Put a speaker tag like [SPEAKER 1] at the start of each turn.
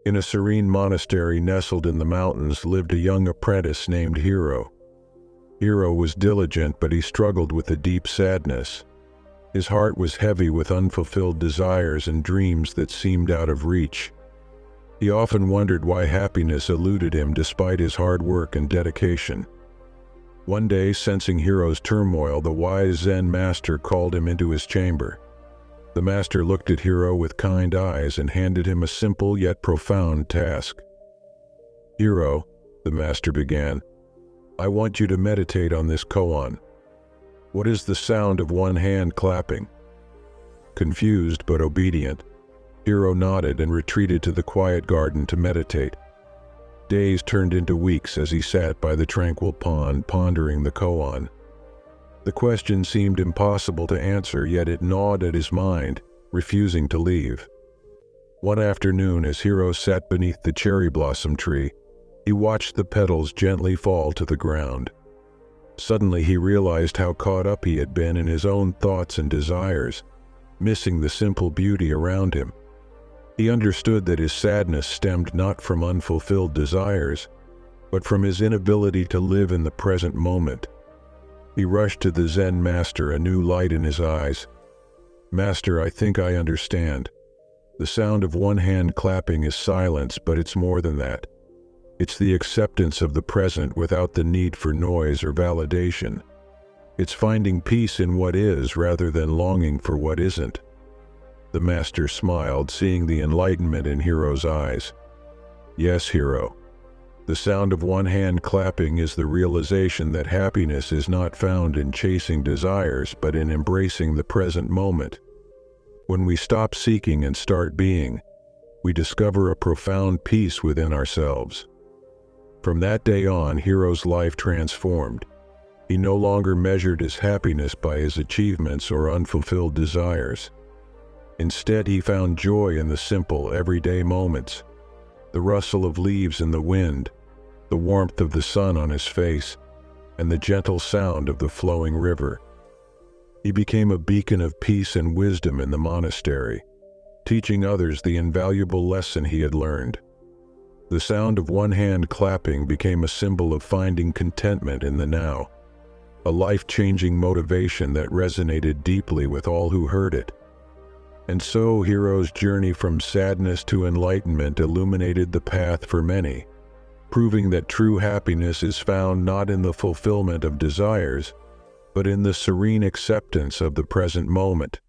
[SPEAKER 1] In a serene monastery nestled in the mountains lived a young apprentice named Hiro. Hiro was diligent, but he struggled with a deep sadness. His heart was heavy with unfulfilled desires and dreams that seemed out of reach. He often wondered why happiness eluded him despite his hard work and dedication. One day, sensing Hiro's turmoil, the wise Zen master called him into his chamber. The master looked at Hiro with kind eyes and handed him a simple yet profound task. "Hiro," the master began, "I want you to meditate on this koan. What is the sound of one hand clapping?" Confused but obedient, Hiro nodded and retreated to the quiet garden to meditate. Days turned into weeks as he sat by the tranquil pond pondering the koan. The question seemed impossible to answer, yet it gnawed at his mind, refusing to leave. One afternoon, as Hiro sat beneath the cherry blossom tree, he watched the petals gently fall to the ground. Suddenly he realized how caught up he had been in his own thoughts and desires, missing the simple beauty around him. He understood that his sadness stemmed not from unfulfilled desires, but from his inability to live in the present moment. He rushed to the Zen master, a new light in his eyes. "Master, I think I understand. The sound of one hand clapping is silence, but it's more than that. It's the acceptance of the present without the need for noise or validation. It's finding peace in what is rather than longing for what isn't." The master smiled, seeing the enlightenment in Hiro's eyes. "Yes, Hiro. The sound of one hand clapping is the realization that happiness is not found in chasing desires, but in embracing the present moment. When we stop seeking and start being, we discover a profound peace within ourselves." From that day on, Hiro's life transformed. He no longer measured his happiness by his achievements or unfulfilled desires. Instead, he found joy in the simple, everyday moments: the rustle of leaves in the wind, the warmth of the sun on his face, and the gentle sound of the flowing river. He became a beacon of peace and wisdom in the monastery, teaching others the invaluable lesson he had learned. The sound of one hand clapping became a symbol of finding contentment in the now, a life-changing motivation that resonated deeply with all who heard it. And so Hiro's journey from sadness to enlightenment illuminated the path for many, proving that true happiness is found not in the fulfillment of desires, but in the serene acceptance of the present moment.